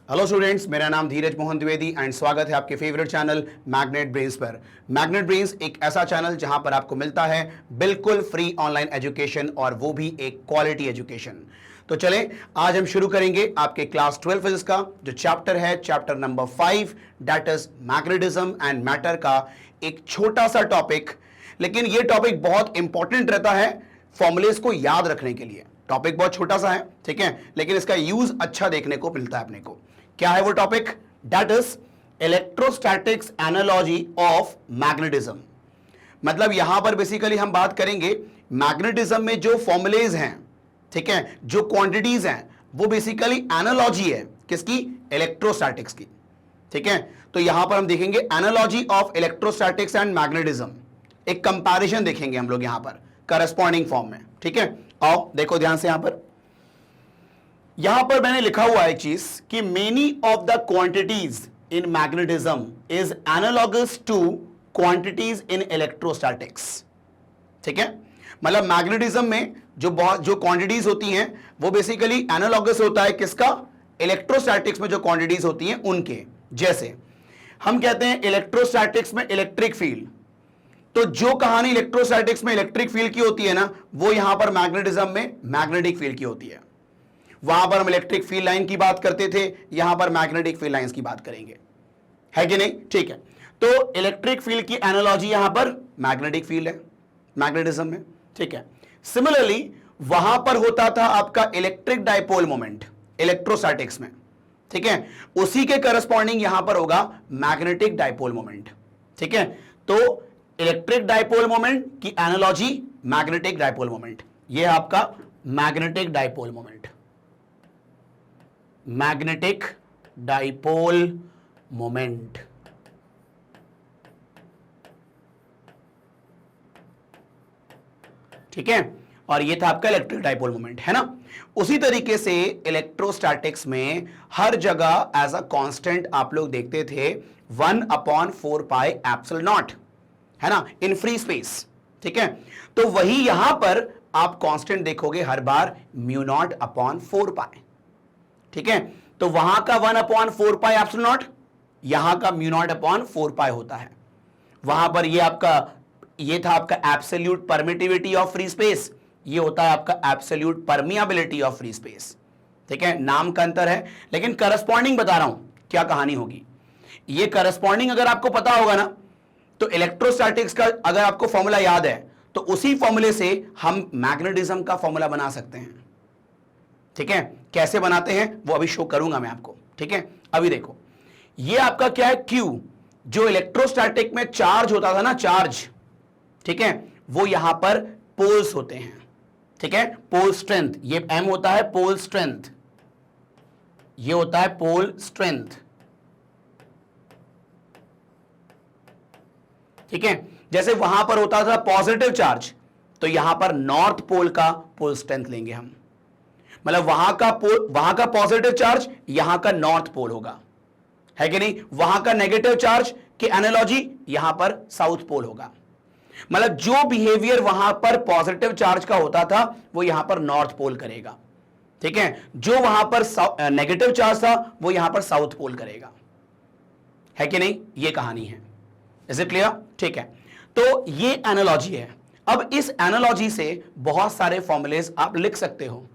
Hello students, मेरा नाम धीरज Mohan Dwivedi and स्वागत है आपके फेवरेट चैनल मैग्नेट ब्रेन्स पर। मैग्नेट ब्रेन्स एक ऐसा चैनल जहां पर आपको मिलता है बिल्कुल फ्री ऑनलाइन एजुकेशन और वो भी एक क्वालिटी एजुकेशन। तो चलें, आज हम शुरू करेंगे आपके क्लास 12 फिजिक्स का जो चैप्टर है, chapter number 5, that is magnetism and matter का एक छोटा सा टॉपिक। लेकिन ये टॉपिक बहुत इंपॉर्टेंट रहता है फॉर्मूलेस को याद रखने के लिए। टॉपिक बहुत छोटा सा है, ठीक है, लेकिन इसका यूज अच्छा देखने को मिलता है अपने को। क्या है वो topic? That is electrostatics analogy of magnetism. मतलब यहां पर बेसिकली हम बात करेंगे मैग्नेटिज्म में जो फॉर्मुलेज हैं, ठीक है, जो क्वांटिटीज हैं, वो बेसिकली एनालॉजी है किसकी? इलेक्ट्रोस्टैटिक्स की, ठीक है। तो यहां पर हम देखेंगे analogy of electrostatics and magnetism, एक कंपैरिजन देखेंगे हम लोग यहां पर करस्पॉन्डिंग फॉर्म में, ठीक है। आओ देखो ध्यान से, यहां पर मैंने लिखा हुआ है एक चीज कि many of the quantities in magnetism is analogous two quantities in electrostatics, ठीक है। मतलब मैग्नेटिज्म में जो क्वांटिटीज होती हैं वो बेसिकली एनालॉगस होता है किसका? इलेक्ट्रोस्टैटिक्स में जो क्वांटिटीज होती हैं उनके। जैसे हम कहते हैं इलेक्ट्रोस्टैटिक्स में इलेक्ट्रिक फील्ड, तो जो कहानी इलेक्ट्रोस्टैटिक्स में इलेक्ट्रिक फील्ड की होती है ना, वो यहां पर मैग्नेटिज्म में मैग्नेटिक फील्ड की होती है। वहां पर हम इलेक्ट्रिक फील्ड लाइन की बात करते थे, यहां पर मैग्नेटिक फील्ड लाइंस की बात करेंगे, है कि नहीं? ठीक है। तो इलेक्ट्रिक फील्ड की एनालॉजी यहां पर मैग्नेटिक फील्ड है मैग्नेटिज्म में, ठीक है। सिमिलरली वहां पर होता था आपका इलेक्ट्रिक डाइपोल मोमेंट इलेक्ट्रोस्टैटिक्स में, ठीक है, उसी के करस्पॉन्डिंग यहां पर होगा मैग्नेटिक डाइपोल मोमेंट, ठीक है। तो इलेक्ट्रिक डाइपोल मोमेंट की एनालॉजी मैग्नेटिक डाइपोल मोमेंट, यह आपका magnetic dipole moment, magnetic dipole moment, ठीक है। और ये था आपका इलेक्ट्रिक डाइपोल मोमेंट, है ना। उसी तरीके से इलेक्ट्रोस्टैटिक्स में हर जगह एज अ कांस्टेंट आप लोग देखते थे 1/4 पाई एप्सिलॉन नॉट, है ना, इन फ्री स्पेस, ठीक है। तो वही यहां पर आप कांस्टेंट देखोगे हर बार μ0/4 पाई, ठीक है। तो वहां का 1/4 पाई एप्सिलॉन नॉट, यहां का μ0/4 पाई होता है। वहां पर ये था आपका absolute permittivity of free space, ये होता है आपका absolute permeability of free space, ठीक है। नाम का अंतर है लेकिन करस्पॉन्डिंग बता रहा हूं क्या कहानी होगी। ये करस्पॉन्डिंग अगर आपको पता होगा ना, तो इलेक्ट्रोस्टैटिक्स का अगर आपको फॉर्मूला याद है तो उसी फॉर्मूले से हम मैग्नेटिज्म का फॉर्मूला बना सकते हैं, ठीक है। कैसे बनाते हैं वो अभी शो करूंगा मैं आपको, ठीक है। अभी देखो, ये आपका क्या है? Q, जो इलेक्ट्रोस्टैटिक में चार्ज होता था ना, चार्ज, ठीक है, वो यहां पर पोल्स होते हैं, ठीक है। पोल स्ट्रेंथ, ये M होता है पोल स्ट्रेंथ, ये होता है पोल स्ट्रेंथ, ठीक है। जैसे वहां पर होता था पॉजिटिव चार्ज, तो यहां पर नॉर्थ पोल का पोल स्ट्रेंथ लेंगे हम। मतलब वहां का पॉजिटिव चार्ज यहां का नॉर्थ पोल होगा, है कि नहीं। वहां का नेगेटिव चार्ज की एनालॉजी यहां पर साउथ पोल होगा। मतलब जो बिहेवियर वहां पर पॉजिटिव चार्ज का होता था वो यहां पर नॉर्थ पोल करेगा, ठीक है। जो वहां पर नेगेटिव चार्ज था वो यहां पर साउथ पोल करेगा, है कि नहीं। ये कहानी है, इज इट क्लियर? ठीक है। तो ये एनालॉजी है। अब इस एनालॉजी से बहुत सारे फॉर्मूलेज आप लिख सकते हो,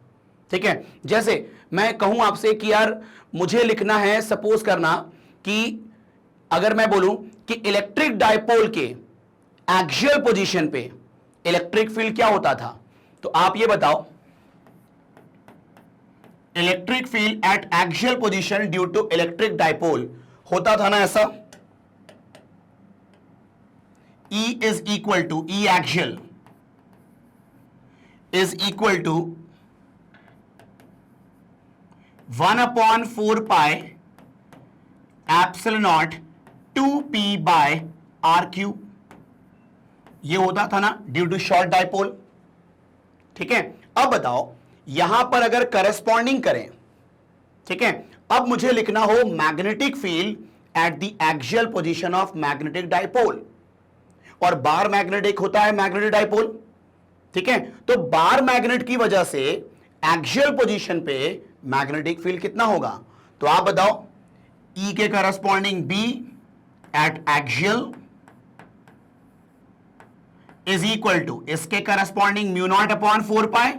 ठीक है। जैसे मैं कहूं आपसे कि यार मुझे लिखना है, सपोज करना कि अगर मैं बोलूं कि इलेक्ट्रिक डाइपोल के एक्सियल पोजीशन पे इलेक्ट्रिक फील्ड क्या होता था, तो आप ये बताओ, electric field at axial position due to electric dipole होता था ना ऐसा, E is equal to E axial is equal to 1/4 pi epsilon naught 2p by r cube, ये होता था ना ड्यू टू शॉर्ट डाइपोल, ठीक है। अब बताओ यहां पर अगर करस्पॉन्डिंग करें, ठीक है, अब मुझे लिखना हो magnetic field at the axial position of magnetic dipole, और बार मैग्नेटिक होता है मैग्नेटिक डाइपोल, ठीक है। तो बार मैग्नेट की वजह से एक्सियल पोजीशन पे मैग्नेटिक फील्ड कितना होगा? तो आप बताओ E के corresponding B at axial is equal to इसके corresponding mu naught upon 4 pi,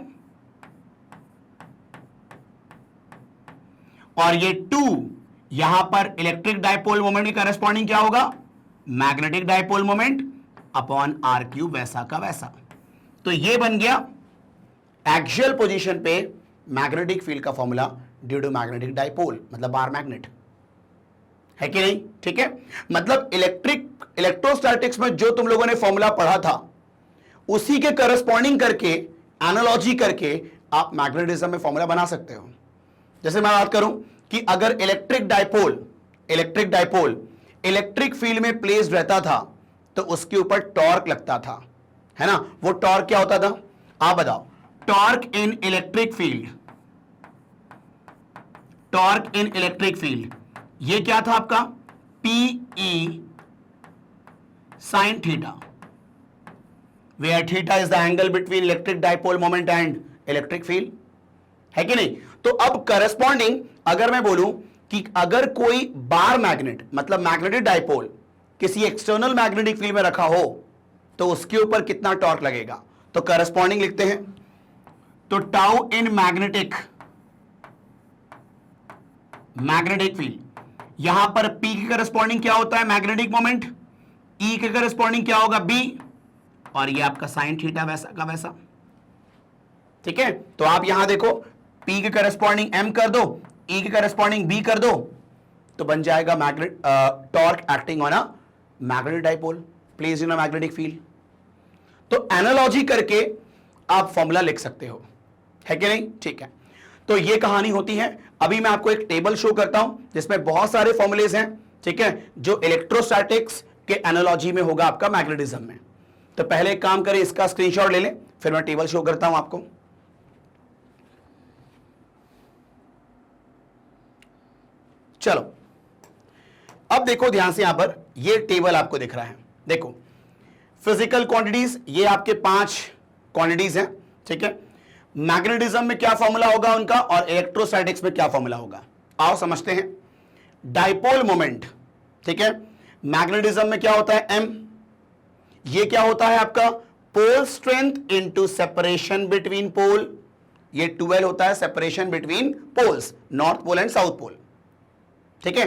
और ये 2 यहां पर इलेक्ट्रिक डायपोल मोमेंट के करस्पॉन्डिंग क्या होगा, magnetic dipole moment upon r cube, वैसा का वैसा। तो ये बन गया एक्सियल पोजीशन पे मैग्नेटिक फील्ड का formula due to magnetic dipole, मतलब बार मैग्नेट, है कि नहीं? ठीक है, मतलब इलेक्ट्रोस्टैटिक्स में जो तुम लोगों ने फॉर्मूला पढ़ा था उसी के करस्पॉन्डिंग करके, एनालॉजी करके आप मैग्नेटिज्म में फॉर्मूला बना सकते हो। जैसे मैं बात करूं कि अगर इलेक्ट्रिक डायपोल इलेक्ट्रिक फील्ड में प्लेस्ड रहता था तो उसके ऊपर टॉर्क लगता था, है ना? वो टॉर्क क्या होता था, आप बताओ। टॉर्क इन इलेक्ट्रिक फील्ड ये क्या था आपका, PE sin theta, where theta is the angle between electric dipole moment and electric field, है कि नहीं? तो अब करस्पॉन्डिंग अगर मैं बोलूं कि अगर कोई बार मैग्नेट मतलब मैग्नेटिक डायपोल किसी एक्सटर्नल मैग्नेटिक फील्ड में रखा हो तो उसके ऊपर कितना टॉर्क लगेगा, तो करस्पॉन्डिंग लिखते हैं। तो टाउ इन मैग्नेटिक फील्ड, यहां पर P के करस्पॉन्डिंग क्या होता है, मैग्नेटिक मोमेंट, E के करस्पॉन्डिंग क्या होगा, B, और ये आपका साइन थीटा वैसा का वैसा। ठीक है, तो आप यहां देखो P के करस्पॉन्डिंग M कर दो, E के करस्पॉन्डिंग B कर दो, तो बन जाएगा magnet torque acting on a magnetic dipole placed in a magnetic field. तो एनालॉजी करके आप फॉर्मूला लिख सकते हो, है कि नहीं? ठीक है, तो ये कहानी होती है। अभी मैं आपको एक टेबल शो करता हूं जिसमें बहुत सारे फॉर्मूलेज हैं, ठीक है, जो इलेक्ट्रोस्टैटिक्स के एनालॉजी में होगा आपका मैग्नेटिज्म में। तो पहले एक काम करें, इसका स्क्रीनशॉट ले लें, फिर मैं टेबल शो करता हूं आपको। चलो अब देखो ध्यान से, यहां पर ये टेबल आपको दिख रहा है, देखो फिजिकल क्वांटिटीज, ये आपके 5 क्वांटिटीज हैं, ठीक है। मैग्नेटिज्म में क्या फॉर्मूला होगा उनका और इलेक्ट्रोस्टैटिक्स में क्या फॉर्मूला होगा, आओ समझते हैं। डायपोल मोमेंट, ठीक है, मैग्नेटिज्म में क्या होता है, M, ये क्या होता है आपका, pole strength into separation between pole, ये 12 होता है separation between poles, north pole and south pole, ठीक है।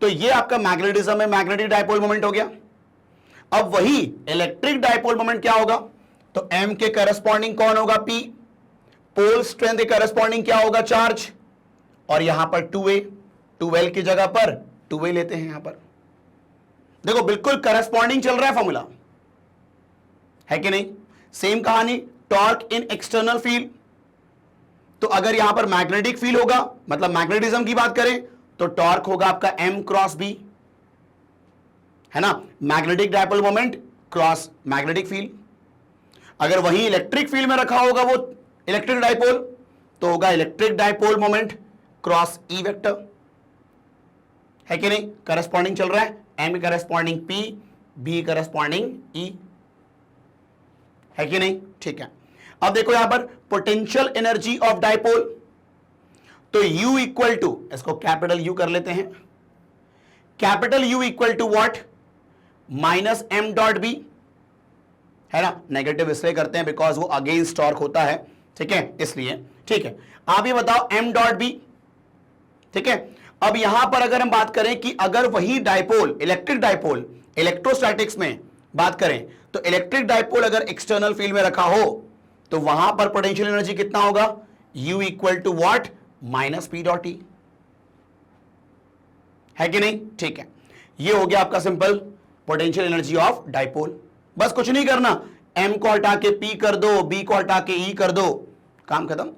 तो ये आपका मैग्नेटिज्म में मैग्नेटिक डायपोल मोमेंट हो गया। अब वही इलेक्ट्रिक डायपोल मोमेंट क्या होगा, तो M के करस्पॉन्डिंग कौन होगा, P, पोल स्ट्रेंथ के करस्पॉन्डिंग क्या होगा, चार्ज, और यहां पर 2A, 12 की जगह पर 2A लेते हैं यहां पर। देखो बिल्कुल करस्पॉन्डिंग चल रहा है फॉर्मूला, है कि नहीं? सेम कहानी टॉर्क इन एक्सटर्नल फील्ड, तो अगर यहां पर मैग्नेटिक फील्ड होगा, मतलब मैग्नेटिज्म की बात करें, तो टॉर्क होगा आपका M क्रॉस B, है ना, magnetic dipole moment cross magnetic field. अगर वही इलेक्ट्रिक फील्ड में रखा होगा वो इलेक्ट्रिक डायपोल, तो होगा electric dipole moment cross E vector, है कि नहीं? करस्पॉन्डिंग चल रहा है, M corresponding P, B corresponding E, है कि नहीं? ठीक है। अब देखो यहां पर पोटेंशियल एनर्जी ऑफ डायपोल, तो U इक्वल टू, इसको कैपिटल U कर लेते हैं, capital U equal to what, minus M dot B, है ना, नेगेटिव इसलिए करते हैं बिकॉज वो अगेंस्ट टॉर्क होता है, ठीक है, इसलिए। ठीक है, आप ये बताओ M डॉट B, ठीक है। अब यहां पर अगर हम बात करें कि अगर वही डायपोल, इलेक्ट्रिक डायपोल, इलेक्ट्रोस्टैटिक्स में बात करें, तो इलेक्ट्रिक डायपोल अगर एक्सटर्नल फील्ड में रखा हो तो वहां पर पोटेंशियल एनर्जी कितना होगा, U equal to what, minus P dot E, है कि नहीं? ठीक है, ये हो गया आपका simple potential energy of dipole. बस कुछ नहीं करना, M को हटा के P कर दो, B को हटा के E कर दो, काम खत्म,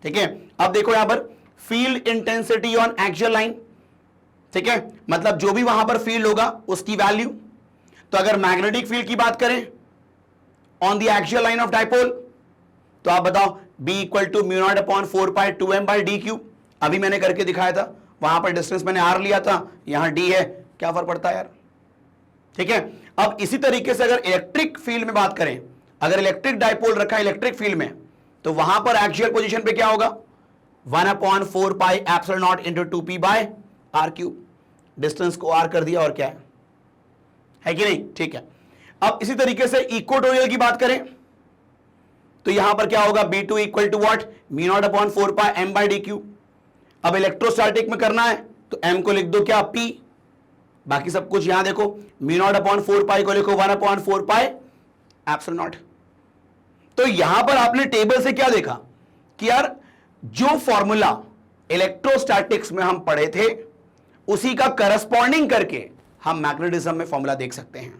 ठीक है। अब देखो यहां पर field intensity on axial line, ठीक है, मतलब जो भी वहां पर फील्ड होगा उसकी वैल्यू। तो अगर मैग्नेटिक फील्ड की बात करें on the axial line of dipole, तो आप बताओ B equal to mu naught upon 4 pi 2M by d cube, अभी मैंने करके दिखाया था, वहां पर डिस्टेंस मैंने R लिया था, यहां D है, क्या फर्क पड़ता है यार, ठीक है। अब इसी तरीके से अगर इलेक्ट्रिक फील्ड में बात करें, अगर इलेक्ट्रिक डायपोल रखा है इलेक्ट्रिक फील्ड में, तो वहां पर एक्सियल पोजीशन पे क्या होगा, 1/4 pi epsilon naught into 2p by r cube. Distance को r कर दिया और क्या है कि नहीं? ठीक है। अब इसी तरीके से इक्वेटोरियल की बात करें तो यहां पर क्या होगा, B2 equal to what, μ0/4 pi m by d cube. अब इलेक्ट्रोस्टैटिक में करना है तो m को लिख दो क्या, P। बाकी सब कुछ यहां देखो, μ0/4 पाई को लिखो 1/4 पाई एप्सिलॉन नॉट। तो यहां पर आपने टेबल से क्या देखा कि यार जो फॉर्मूला इलेक्ट्रोस्टैटिक्स में हम पढ़े थे उसी का करस्पॉन्डिंग करके हम मैग्नेटिज्म में फॉर्मूला देख सकते हैं,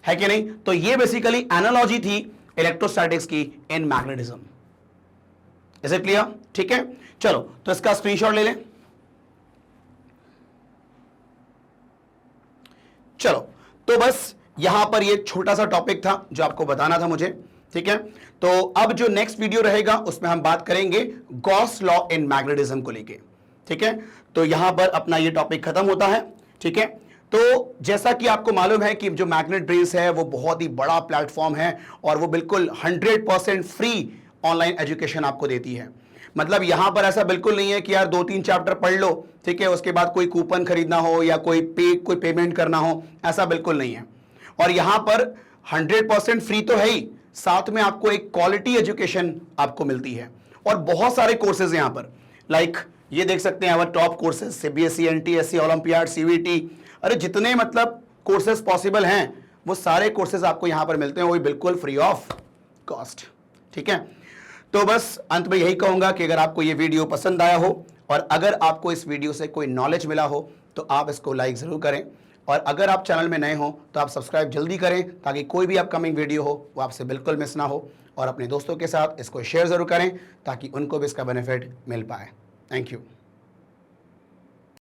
है कि नहीं? तो ये बेसिकली एनालॉजी थी इलेक्ट्रोस्टैटिक्स की in magnetism. Is it clear? ठीक है, चलो तो इसका स्क्रीनशॉट ले लें। चलो तो बस यहां पर ये छोटा सा टॉपिक था जो आपको बताना था मुझे, ठीक है। तो अब जो नेक्स्ट वीडियो रहेगा उसमें हम बात करेंगे गॉस लॉ इन मैग्नेटिज्म को लेके, ठीक है। तो यहां पर अपना ये टॉपिक खत्म होता है, ठीक है। तो जैसा कि आपको मालूम है कि जो मैग्नेट ब्रेन्स है वो बहुत ही बड़ा प्लेटफॉर्म है और वो बिल्कुल 100% फ्री ऑनलाइन एजुकेशन आपको देती है। मतलब यहां पर ऐसा बिल्कुल नहीं है कि यार 2-3 चैप्टर पढ़ लो, ठीक है, उसके बाद कोई कूपन खरीदना हो या कोई पेमेंट करना हो, ऐसा बिल्कुल नहीं है। और यहां पर 100% फ्री तो है ही, साथ में आपको एक क्वालिटी एजुकेशन आपको मिलती है और बहुत सारे कोर्सेज यहां पर, लाइक ये देख सकते हैं हमारे top courses, CBSE, NTSC, olympiad, CVT, अरे जितने मतलब कोर्सेज पॉसिबल हैं वो सारे कोर्सेज आपको यहां पर मिलते हैं, वो बिल्कुल फ्री ऑफ कॉस्ट, ठीक है। तो बस अंत में यही कहूंगा कि अगर आपको ये वीडियो पसंद आया हो और अगर आपको इस वीडियो से कोई नॉलेज मिला हो तो आप इसको लाइक जरूर करें, और अगर आप चैनल में नए हो तो आप सब्सक्राइब जल्दी करें ताकि कोई भी अपकमिंग वीडियो हो वो आपसे बिल्कुल मिस ना हो, और अपने दोस्तों के साथ इसको शेयर जरूर करें ताकि उनको भी इसका बेनिफिट मिल पाए। Thank you.